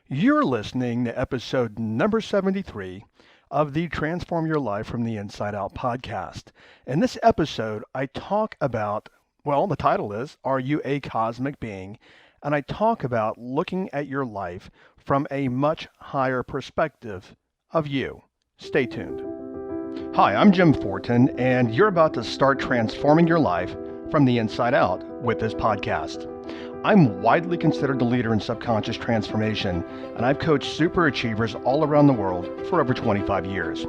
You're listening to episode number 73 of the Transform Your Life from the Inside Out podcast. In this episode, I talk about, the title is, Are You a Cosmic Being? And I talk about looking at your life from a much higher perspective of you. Stay tuned. Hi, I'm Jim Fortin, and you're about to start transforming your life from the inside out with this podcast. I'm widely considered the leader in subconscious transformation, and I've coached super achievers all around the world for over 25 years.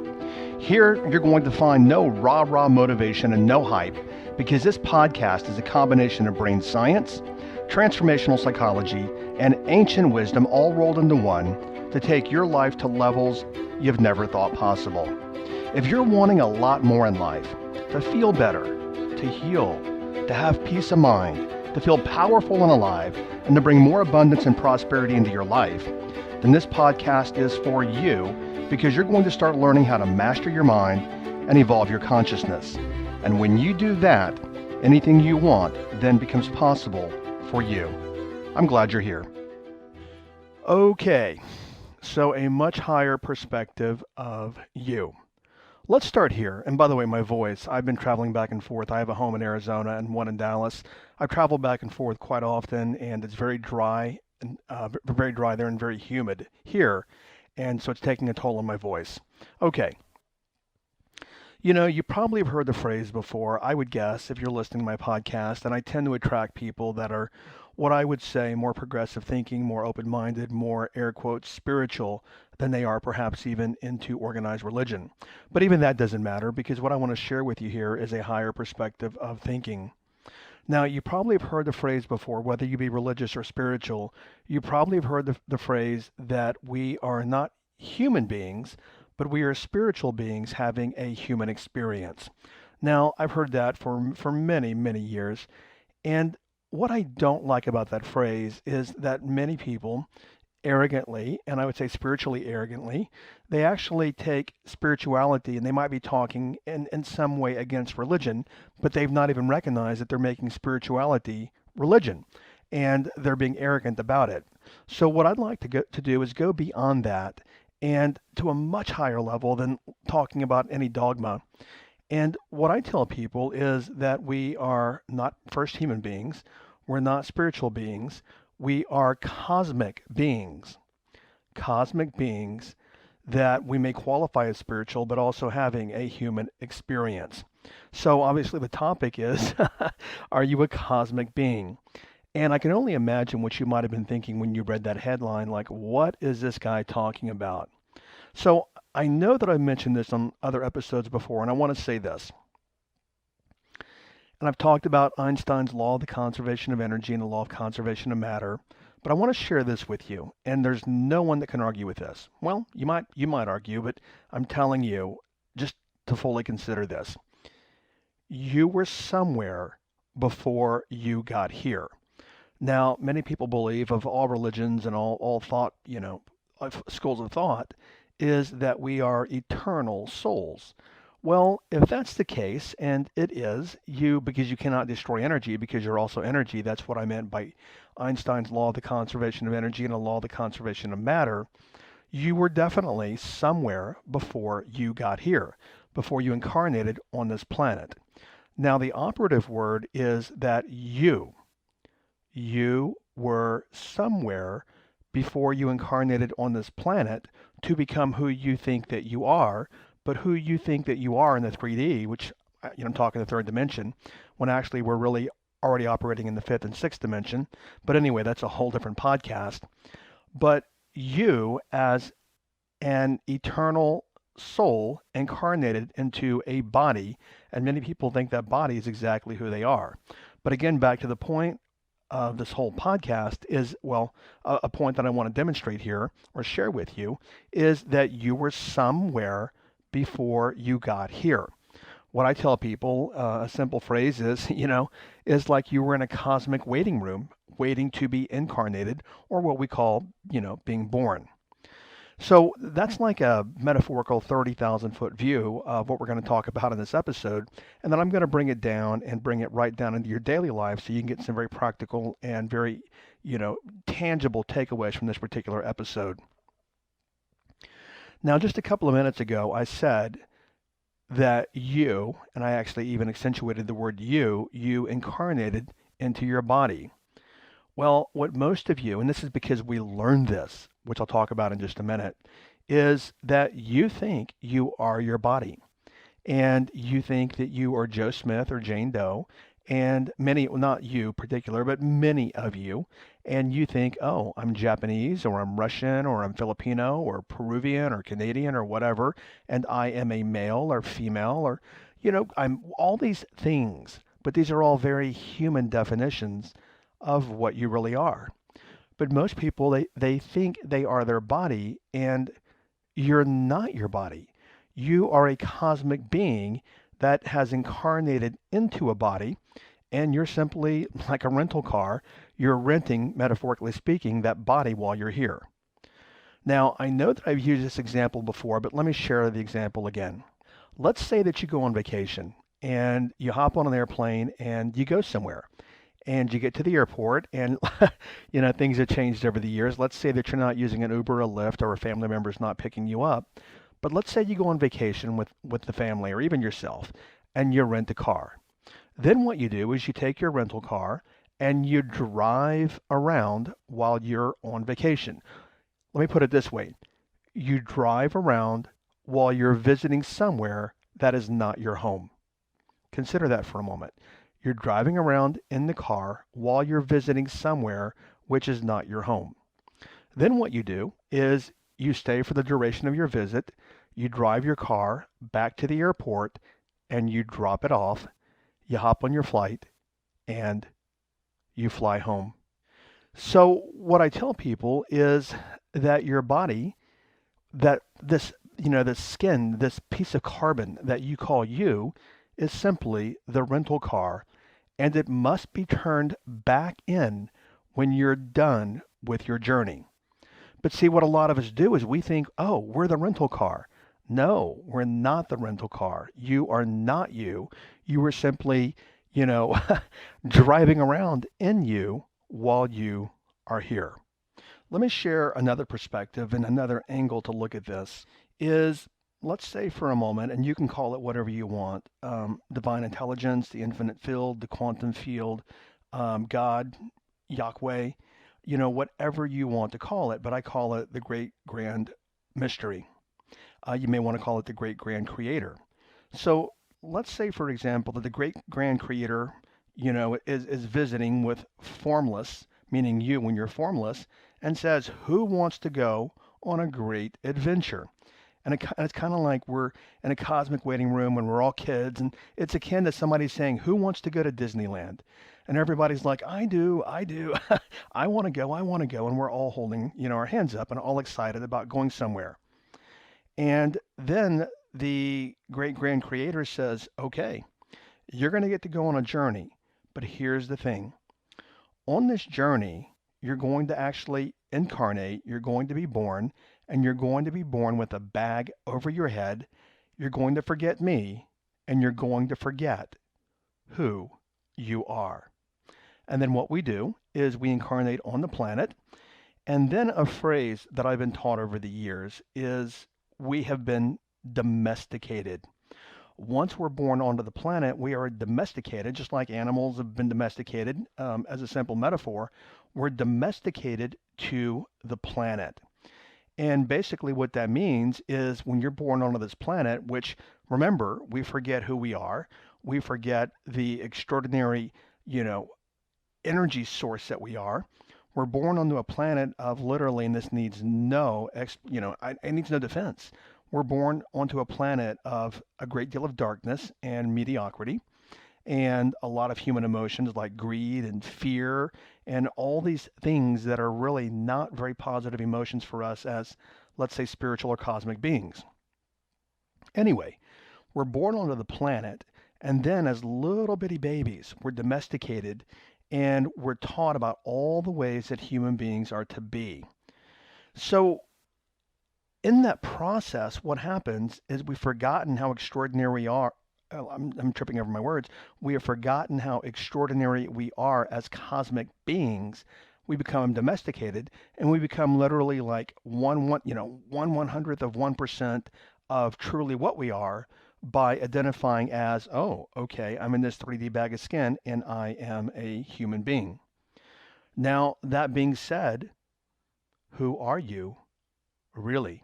Here, you're going to find no rah-rah motivation and no hype, because this podcast is a combination of brain science, transformational psychology, and ancient wisdom all rolled into one to take your life to levels you've never thought possible. If you're wanting a lot more in life, to feel better, to heal, to have peace of mind, to feel powerful and alive, and to bring more abundance and prosperity into your life, then this podcast is for you, because you're going to start learning how to master your mind and evolve your consciousness. And when you do that, anything you want then becomes possible for you. I'm glad you're here. Okay, so a much higher perspective of you. Let's start here. And by the way, my voice, I've been traveling back and forth. I have a home in Arizona and one in Dallas. I've traveled back and forth quite often, and it's very dry and very dry there and very humid here. And so it's taking a toll on my voice. Okay. You know, you probably have heard the phrase before, I would guess, if you're listening to my podcast, and I tend to attract people that are what I would say more progressive thinking, more open-minded, more air quotes spiritual than they are perhaps even into organized religion. But even that doesn't matter, because what I want to share with you here is a higher perspective of thinking. Now, you probably have heard the phrase before, whether you be religious or spiritual, you probably have heard the phrase that we are not human beings, but we are spiritual beings having a human experience. Now, I've heard that for many, many years, and what I don't like about that phrase is that many people arrogantly, and I would say spiritually arrogantly, they actually take spirituality and they might be talking in some way against religion, but they've not even recognized that they're making spirituality religion, and they're being arrogant about it. So what I'd like to do is go beyond that and to a much higher level than talking about any dogma. And what I tell people is that we are not first human beings, we're not spiritual beings, we are cosmic beings. Cosmic beings that we may qualify as spiritual, but also having a human experience. So obviously the topic is, are you a cosmic being? And I can only imagine what you might have been thinking when you read that headline, like, what is this guy talking about? So I know that I've mentioned this on other episodes before, and I want to say this. And I've talked about Einstein's law of the conservation of energy and the law of conservation of matter, but I want to share this with you, and there's no one that can argue with this. Well, you might argue, but I'm telling you just to fully consider this. You were somewhere before you got here. Now, many people believe of all religions and all thought, schools of thought, is that we are eternal souls. Well, if that's the case, and it is, because you cannot destroy energy because you're also energy, that's what I meant by Einstein's law of the conservation of energy and the law of the conservation of matter, you were definitely somewhere before you got here, before you incarnated on this planet. Now, the operative word is that you were somewhere before you incarnated on this planet to become who you think that you are, but who you think that you are in the 3D, which I'm talking the third dimension, when actually we're really already operating in the fifth and sixth dimension. But anyway, that's a whole different podcast. But you as an eternal soul incarnated into a body, and many people think that body is exactly who they are. But again, back to the point of this whole podcast is, a point that I want to demonstrate here or share with you is that you were somewhere before you got here. What I tell people, a simple phrase is, is like you were in a cosmic waiting room waiting to be incarnated, or what we call, being born. So that's like a metaphorical 30,000 foot view of what we're going to talk about in this episode. And then I'm going to bring it down and bring it right down into your daily life so you can get some very practical and very tangible takeaways from this particular episode. Now, just a couple of minutes ago, I said that you, and I actually even accentuated the word you incarnated into your body. Well, what most of you, and this is because we learned this, which I'll talk about in just a minute, is that you think you are your body. And you think that you are Joe Smith or Jane Doe, and many, well, not you particular, but many of you, and you think, oh, I'm Japanese or I'm Russian or I'm Filipino or Peruvian or Canadian or whatever, and I am a male or female or, I'm all these things, but these are all very human definitions of what you really are. But most people, they think they are their body, and you're not your body. You are a cosmic being that has incarnated into a body, and you're simply like a rental car. You're renting, metaphorically speaking, that body while you're here. Now, I know that I've used this example before, but let me share the example again. Let's say that you go on vacation and you hop on an airplane and you go somewhere and you get to the airport and things have changed over the years. Let's say that you're not using an Uber or a Lyft or a family member's not picking you up. But let's say you go on vacation with the family or even yourself and you rent a car. Then what you do is you take your rental car and you drive around while you're on vacation. Let me put it this way. You drive around while you're visiting somewhere that is not your home. Consider that for a moment. You're driving around in the car while you're visiting somewhere which is not your home. Then what you do is you stay for the duration of your visit, you drive your car back to the airport, and you drop it off, you hop on your flight, and you fly home. So what I tell people is that your body, that this skin, this piece of carbon that you call you, is simply the rental car, and it must be turned back in when you're done with your journey. But see, what a lot of us do is we think, oh, we're the rental car. No, we're not the rental car. You are not you. You were simply, driving around in you while you are here. Let me share another perspective and another angle to look at this is, let's say for a moment, and you can call it whatever you want, divine intelligence, the infinite field, the quantum field, God, Yahweh, whatever you want to call it, but I call it the great grand mystery. You may want to call it the great grand creator. So let's say, for example, that the great grand creator, is visiting with formless, meaning you when you're formless, and says, who wants to go on a great adventure? And it's kind of like we're in a cosmic waiting room when we're all kids, and it's akin to somebody saying, who wants to go to Disneyland? And everybody's like, I do, I want to go, and we're all holding, our hands up and all excited about going somewhere. And then the great grand creator says, okay, you're going to get to go on a journey, but here's the thing. On this journey, you're going to actually incarnate, you're going to be born, and you're going to be born with a bag over your head. You're going to forget me, and you're going to forget who you are. And then what we do is we incarnate on the planet. And then a phrase that I've been taught over the years is we have been domesticated. Once we're born onto the planet, we are domesticated, just like animals have been domesticated. As a simple metaphor, we're domesticated to the planet. And basically what that means is when you're born onto this planet, which remember, we forget who we are. We forget the extraordinary, energy source that we are. We're born onto a planet of literally, and this needs no, it needs no defense. We're born onto a planet of a great deal of darkness and mediocrity and a lot of human emotions like greed and fear and all these things that are really not very positive emotions for us as, let's say, spiritual or cosmic beings. Anyway, we're born onto the planet, and then as little bitty babies, we're domesticated and we're taught about all the ways that human beings are to be. So in that process, what happens is we've forgotten how extraordinary we are. I'm tripping over my words. We have forgotten how extraordinary we are as cosmic beings we become domesticated, and we become literally like one hundredth of 1% of truly what we are by identifying as, oh, okay, I'm in this 3D bag of skin and I am a human being. Now, that being said, who are you really?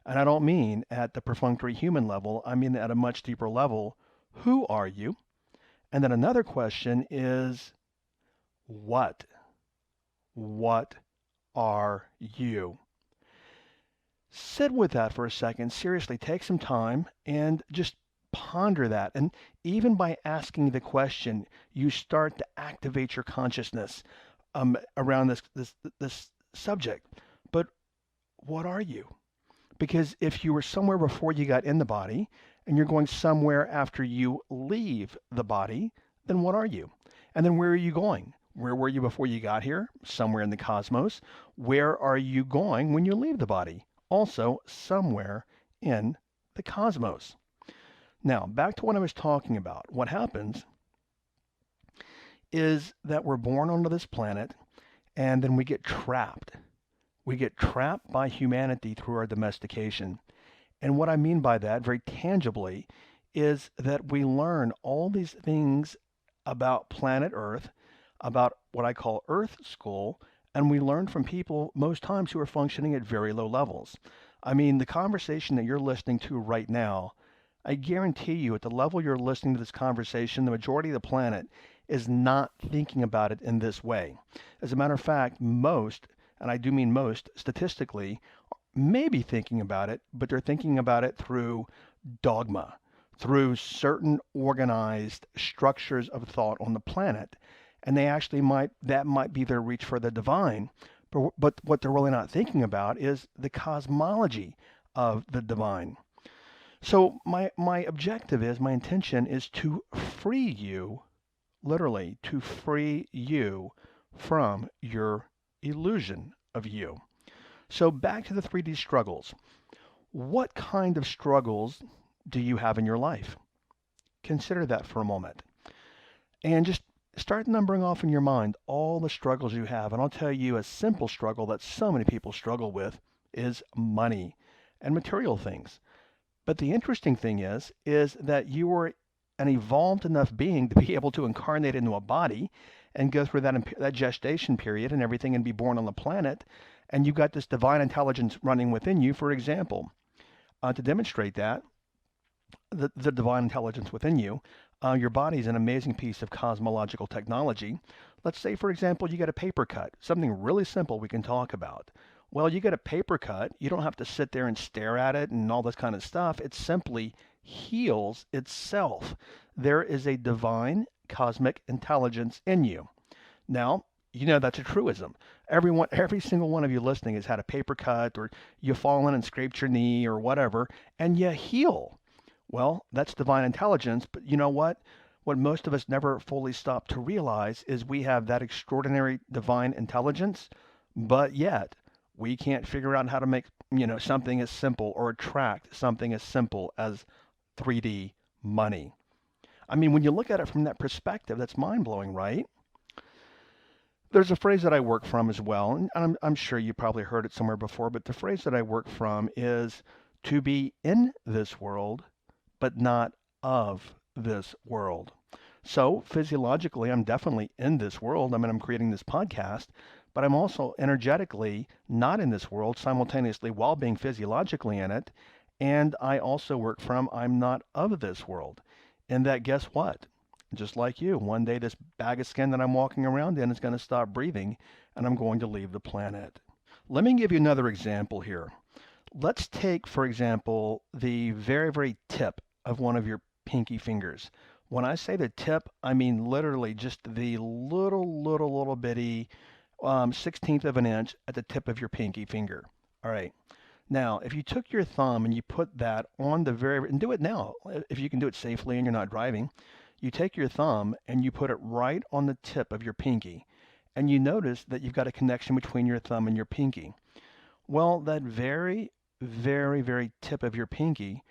And I don't mean at the perfunctory human level, I mean at a much deeper level. Who are you? And then another question is, what? What are you? Sit with that for a second. Seriously, take some time and just ponder that. And even by asking the question, you start to activate your consciousness around this subject. But what are you? Because if you were somewhere before you got in the body and you're going somewhere after you leave the body, then what are you? And then where are you going? Where were you before you got here? Somewhere in the cosmos. Where are you going when you leave the body? Also, somewhere in the cosmos. Now, back to what I was talking about. What happens is that we're born onto this planet and then we get trapped. We get trapped by humanity through our domestication. And what I mean by that, very tangibly, is that we learn all these things about planet Earth, about what I call Earth School, and we learn from people most times who are functioning at very low levels. I mean, the conversation that you're listening to right now, I guarantee you at the level you're listening to this conversation, the majority of the planet is not thinking about it in this way. As a matter of fact, most, and I do mean most, statistically, may be thinking about it, but they're thinking about it through dogma, through certain organized structures of thought on the planet. And that might be their reach for the divine. But what they're really not thinking about is the cosmology of the divine. So my objective is, my intention is to free you, literally, to free you from your illusion of you. So back to the 3D struggles. What kind of struggles do you have in your life? Consider that for a moment. And just start numbering off in your mind all the struggles you have. And I'll tell you a simple struggle that so many people struggle with is money and material things. But the interesting thing is that you are an evolved enough being to be able to incarnate into a body and go through that gestation period and everything and be born on the planet. And you've got this divine intelligence running within you, for example. To demonstrate that, the divine intelligence within you, your body is an amazing piece of cosmological technology. Let's say, for example, you get a paper cut, something really simple we can talk about. Well, you get a paper cut, you don't have to sit there and stare at it and all this kind of stuff. It simply heals itself. There is a divine cosmic intelligence in you. Now, you know that's a truism. Every single one of you listening has had a paper cut, or you've fallen and scraped your knee or whatever, and you heal. Well, that's divine intelligence, but you know what? What most of us never fully stop to realize is we have that extraordinary divine intelligence, but yet we can't figure out how to make, something as simple or attract something as simple as 3D money. I mean, when you look at it from that perspective, that's mind-blowing, right? There's a phrase that I work from as well, and I'm sure you probably heard it somewhere before, but the phrase that I work from is to be in this world, but not of this world. So physiologically, I'm definitely in this world. I mean, I'm creating this podcast, but I'm also energetically not in this world simultaneously while being physiologically in it. And I also work from I'm not of this world. And that, guess what? Just like you, one day this bag of skin that I'm walking around in is going to stop breathing and I'm going to leave the planet. Let me give you another example here. Let's take, for example, the very, very tip of one of your pinky fingers. When I say the tip, I mean literally just the little bitty 16th of an inch at the tip of your pinky finger. All right. Now, if you took your thumb and you put that on and do it now, if you can do it safely and you're not driving, you take your thumb and you put it right on the tip of your pinky, and you notice that you've got a connection between your thumb and your pinky. Well, that very, very, very tip of your pinky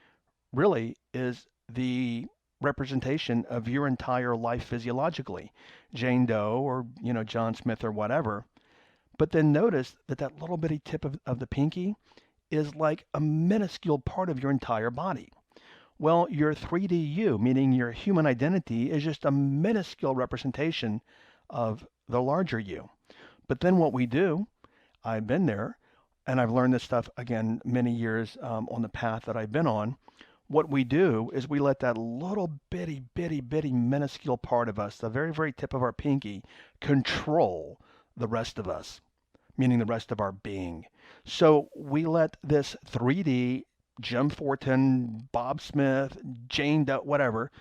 really is the representation of your entire life physiologically. Jane Doe or, John Smith or whatever. But then notice that that little bitty tip of the pinky is like a minuscule part of your entire body. Well, your 3D you, meaning your human identity, is just a minuscule representation of the larger you. But then what we do, I've been there, and I've learned this stuff again many years on the path that I've been on. What we do is we let that little bitty minuscule part of us, the very, very tip of our pinky, control the rest of us, meaning the rest of our being. So we let this 3D Jim Fortin, Bob Smith, Jane Doe, whatever.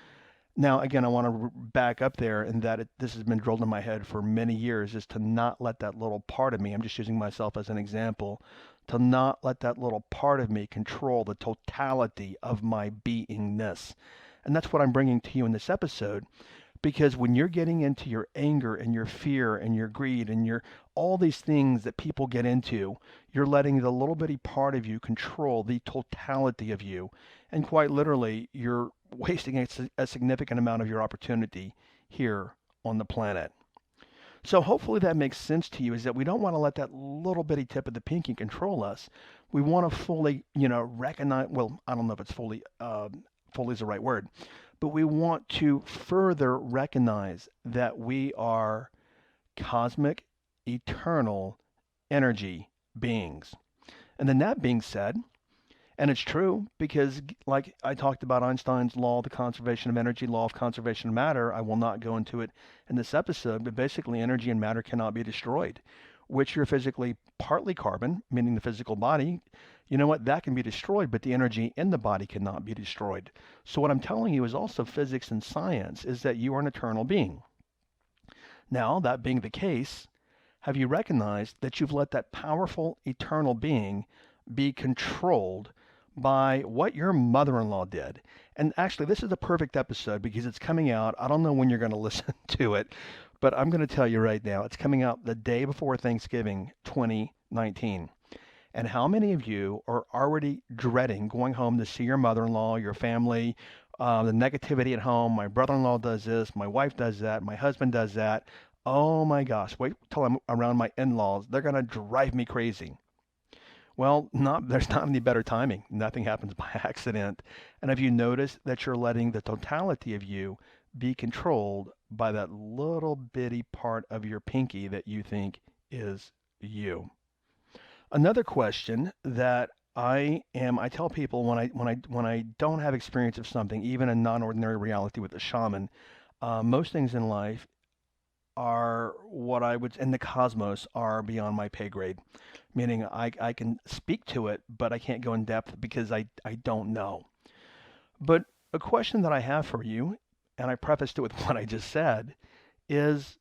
Now, again, I want to back up there and that this has been drilled in my head for many years is to not let that little part of me, I'm just using myself as an example, to not let that little part of me control the totality of my beingness. And that's what I'm bringing to you in this episode. Because when you're getting into your anger and your fear and your greed and your all these things that people get into, you're letting the little bitty part of you control the totality of you. And quite literally, you're wasting a significant amount of your opportunity here on the planet. So hopefully that makes sense to you is that we don't want to let that little bitty tip of the pinky control us. We want to fully, recognize, well, I don't know if it's fully is the right word, but we want to further recognize that we are cosmic, eternal energy beings. And then that being said, and it's true because, like I talked about Einstein's law of the conservation of energy, law of conservation of matter, I will not go into it in this episode, but basically energy and matter cannot be destroyed, which you're physically partly carbon, meaning the physical body. You know what? That can be destroyed, but the energy in the body cannot be destroyed. So what I'm telling you is also physics and science is that you are an eternal being. Now, that being the case, have you recognized that you've let that powerful eternal being be controlled by what your mother-in-law did? And actually, this is the perfect episode because it's coming out. I don't know when you're going to listen to it, but I'm going to tell you right now, it's coming out the day before Thanksgiving 2019. And how many of you are already dreading going home to see your mother-in-law, your family, the negativity at home? My brother-in-law does this, my wife does that, my husband does that. Oh my gosh, wait till I'm around my in-laws. They're going to drive me crazy. Well, there's not any better timing. Nothing happens by accident. And have you noticed that you're letting the totality of you be controlled by that little bitty part of your pinky that you think is you? Another question that I tell people when I don't have experience of something, even a non-ordinary reality with a shaman, most things in life are what I would in the cosmos are beyond my pay grade, meaning I can speak to it, but I can't go in depth because I don't know. But a question that I have for you, and I prefaced it with what I just said, is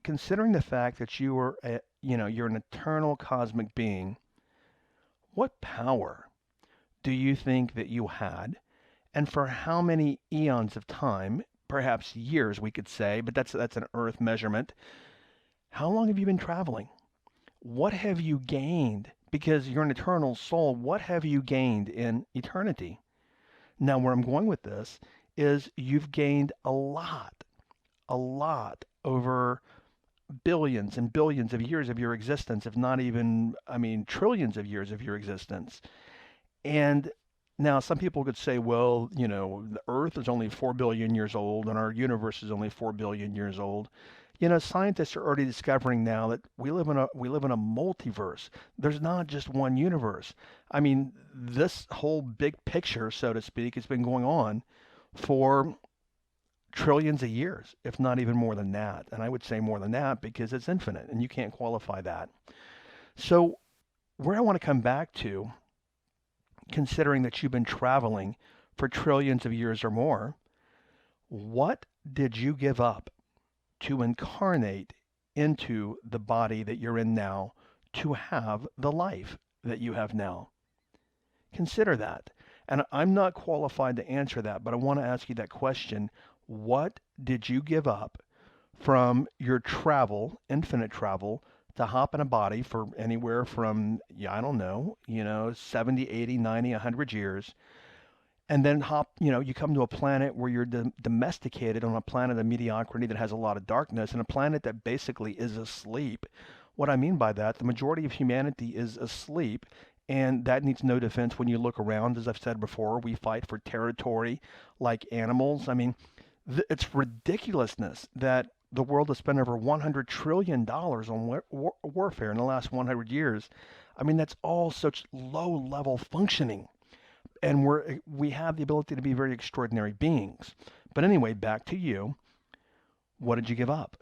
considering the fact that you're an eternal cosmic being, what power do you think that you had, and for how many eons of time, perhaps years we could say, but that's an earth measurement, how long have you been traveling? What have you gained? Because you're an eternal soul, what have you gained in eternity? Now, where I'm going with this is you've gained a lot over billions and billions of years of your existence, if not even, trillions of years of your existence. And now some people could say, well, the Earth is only 4 billion years old and our universe is only 4 billion years old. Scientists are already discovering now that we live in a multiverse. There's not just one universe. This whole big picture, so to speak, has been going on for trillions of years, if not even more than that. And I would say more than that because it's infinite and you can't qualify that. So where I want to come back to, considering that you've been traveling for trillions of years or more, what did you give up to incarnate into the body that you're in now to have the life that you have now? Consider that. And I'm not qualified to answer that, but I want to ask you that question. What did you give up from your travel, infinite travel, to hop in a body for anywhere from, I don't know, 70, 80, 90, 100 years, and then you come to a planet where you're domesticated on a planet of mediocrity that has a lot of darkness and a planet that basically is asleep. What I mean by that, the majority of humanity is asleep, and that needs no defense when you look around. As I've said before, we fight for territory like animals. I mean, it's ridiculousness that the world has spent over $100 trillion on warfare in the last 100 years. I mean, that's all such low level functioning. And we have the ability to be very extraordinary beings. But anyway, back to you. What did you give up?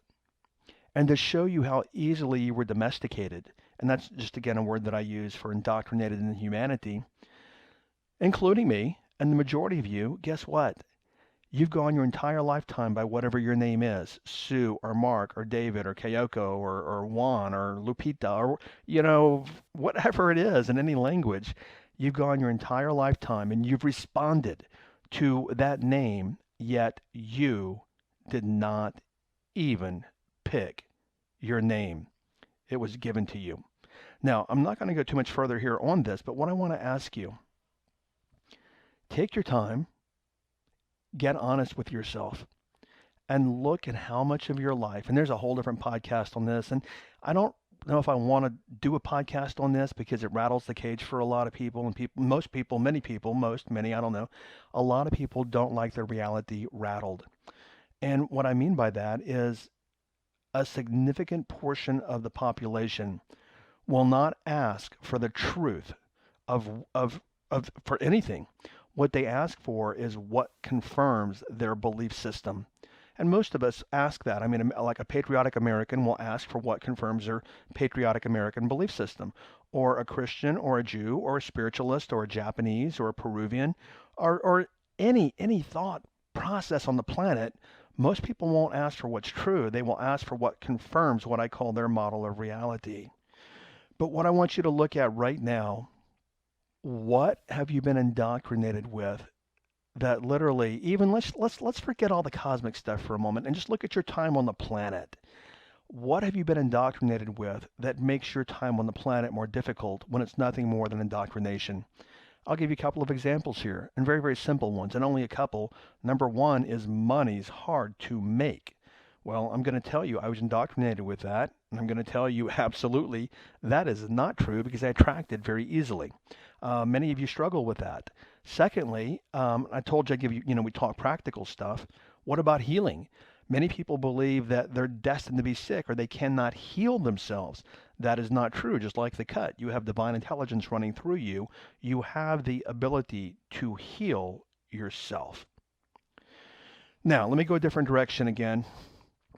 And to show you how easily you were domesticated, and that's just again a word that I use for indoctrinated in humanity, including me and the majority of you, guess what? You've gone your entire lifetime by whatever your name is, Sue or Mark or David or Kayoko or Juan or Lupita or, whatever it is in any language. You've gone your entire lifetime and you've responded to that name, yet you did not even pick your name. It was given to you. Now, I'm not going to go too much further here on this, but what I want to ask you, take your time, get honest with yourself, and look at how much of your life, and there's a whole different podcast on this, and I don't know if I want to do a podcast on this because it rattles the cage for a lot of people, and most people, many people, many, I don't know, a lot of people don't like their reality rattled. And what I mean by that is a significant portion of the population will not ask for the truth of for anything. What they ask for is what confirms their belief system. And most of us ask that. I mean, like a patriotic American will ask for what confirms their patriotic American belief system. Or a Christian or a Jew or a spiritualist or a Japanese or a Peruvian or any thought process on the planet, most people won't ask for what's true. They will ask for what confirms what I call their model of reality. But what I want you to look at right now, what have you been indoctrinated with that literally, even let's forget all the cosmic stuff for a moment and just look at your time on the planet. What have you been indoctrinated with that makes your time on the planet more difficult when it's nothing more than indoctrination? I'll give you a couple of examples here, and very, very simple ones, and only a couple. Number one is money's hard to make. Well, I'm going to tell you I was indoctrinated with that, and I'm going to tell you absolutely that is not true because I attract it very easily. Many of you struggle with that. Secondly, I told you I give you, we talk practical stuff. What about healing? Many people believe that they're destined to be sick or they cannot heal themselves. That is not true. Just like the cut, you have divine intelligence running through you. You have the ability to heal yourself. Now, let me go a different direction again.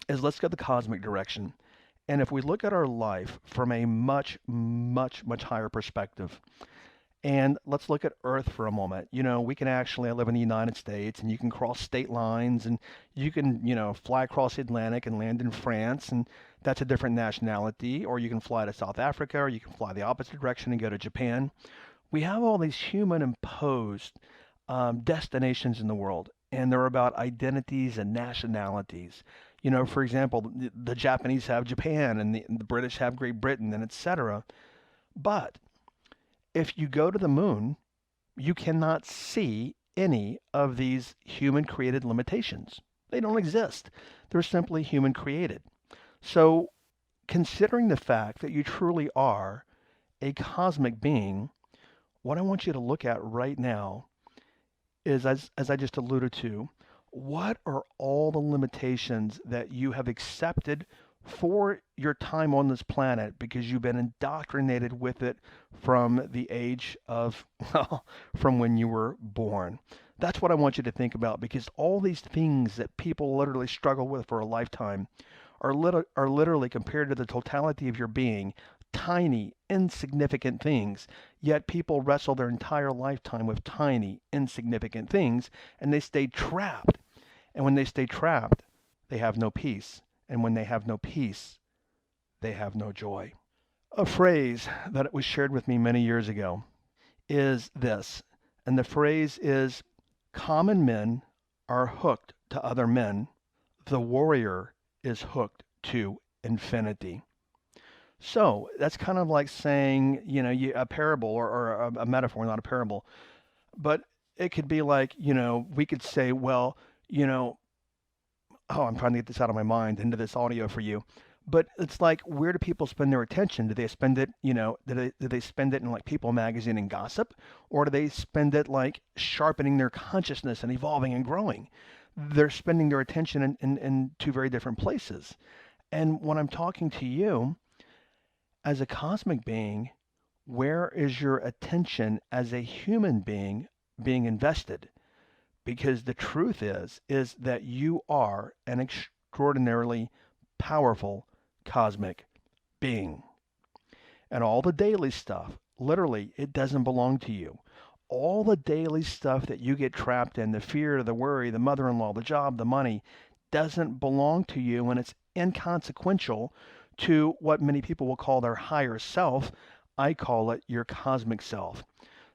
Let's go the cosmic direction. And if we look at our life from a much, much, much higher perspective, and let's look at Earth for a moment. I live in the United States, and you can cross state lines, and you can, fly across the Atlantic and land in France, and that's a different nationality. Or you can fly to South Africa, or you can fly the opposite direction and go to Japan. We have all these human-imposed destinations in the world, and they're about identities and nationalities. For example, the Japanese have Japan, and the British have Great Britain, and etc. But if you go to the moon, you cannot see any of these human-created limitations. They don't exist. They're simply human-created. So, considering the fact that you truly are a cosmic being, what I want you to look at right now is, as I just alluded to, what are all the limitations that you have accepted for your time on this planet because you've been indoctrinated with it from the age of, well, from when you were born. That's what I want you to think about, because all these things that people literally struggle with for a lifetime are literally, compared to the totality of your being, tiny, insignificant things. Yet people wrestle their entire lifetime with tiny, insignificant things, and they stay trapped. And when they stay trapped, they have no peace. And when they have no peace, they have no joy. A phrase that was shared with me many years ago is this, and the phrase is, common men are hooked to other men. The warrior is hooked to infinity. So that's kind of like saying, a parable or a metaphor, not a parable. But it could be like, we could say, well, I'm trying to get this out of my mind into this audio for you. But it's like, where do people spend their attention? Do they spend it, do they spend it in like People Magazine and gossip? Or do they spend it like sharpening their consciousness and evolving and growing? They're spending their attention in two very different places. And when I'm talking to you as a cosmic being, where is your attention as a human being invested? Because the truth is that you are an extraordinarily powerful cosmic being. And all the daily stuff, literally, it doesn't belong to you. All the daily stuff that you get trapped in, the fear, the worry, the mother-in-law, the job, the money, doesn't belong to you, and it's inconsequential to what many people will call their higher self. I call it your cosmic self.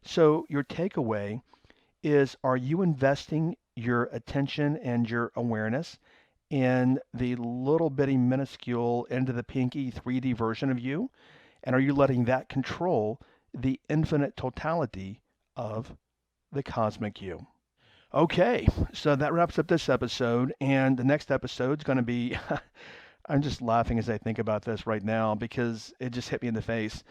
So your takeaway is, are you investing your attention and your awareness in the little bitty minuscule into the pinky 3D version of you? And are you letting that control the infinite totality of the cosmic you? Okay, so that wraps up this episode, and the next episode is going to be I'm just laughing as I think about this right now because it just hit me in the face.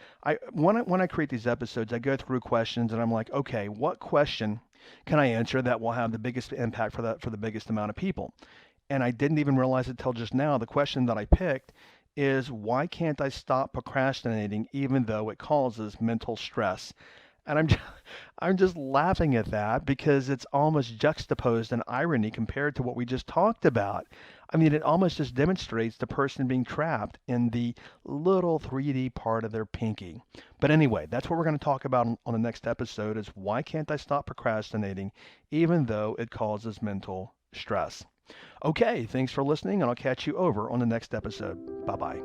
When I create these episodes, I go through questions and I'm like, okay, what question can I answer that will have the biggest impact for the biggest amount of people? And I didn't even realize it till just now. The question that I picked is, why can't I stop procrastinating even though it causes mental stress? And I'm just laughing at that because it's almost juxtaposed in irony compared to what we just talked about. I mean, it almost just demonstrates the person being trapped in the little 3D part of their pinky. But anyway, that's what we're going to talk about on the next episode, is why can't I stop procrastinating even though it causes mental stress? Okay, thanks for listening, and I'll catch you over on the next episode. Bye-bye.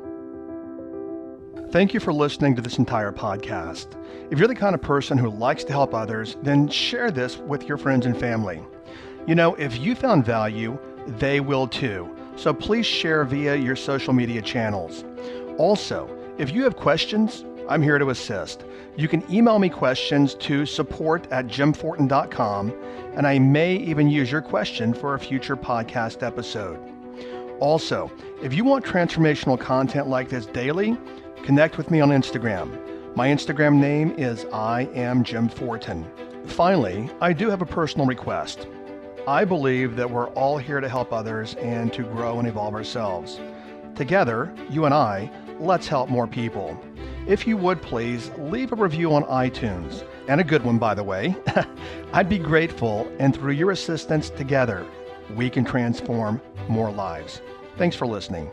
Thank you for listening to this entire podcast. If you're the kind of person who likes to help others, then share this with your friends and family. If you found value, they will too. So please share via your social media channels. Also, if you have questions, I'm here to assist. You can email me questions to support@jimfortin.com, and I may even use your question for a future podcast episode. Also, if you want transformational content like this daily, connect with me on Instagram. My Instagram name is I am Jim Fortin. Finally, I do have a personal request. I believe that we're all here to help others and to grow and evolve ourselves. Together, you and I, let's help more people. If you would please leave a review on iTunes, and a good one, by the way. I'd be grateful, and through your assistance together, we can transform more lives. Thanks for listening.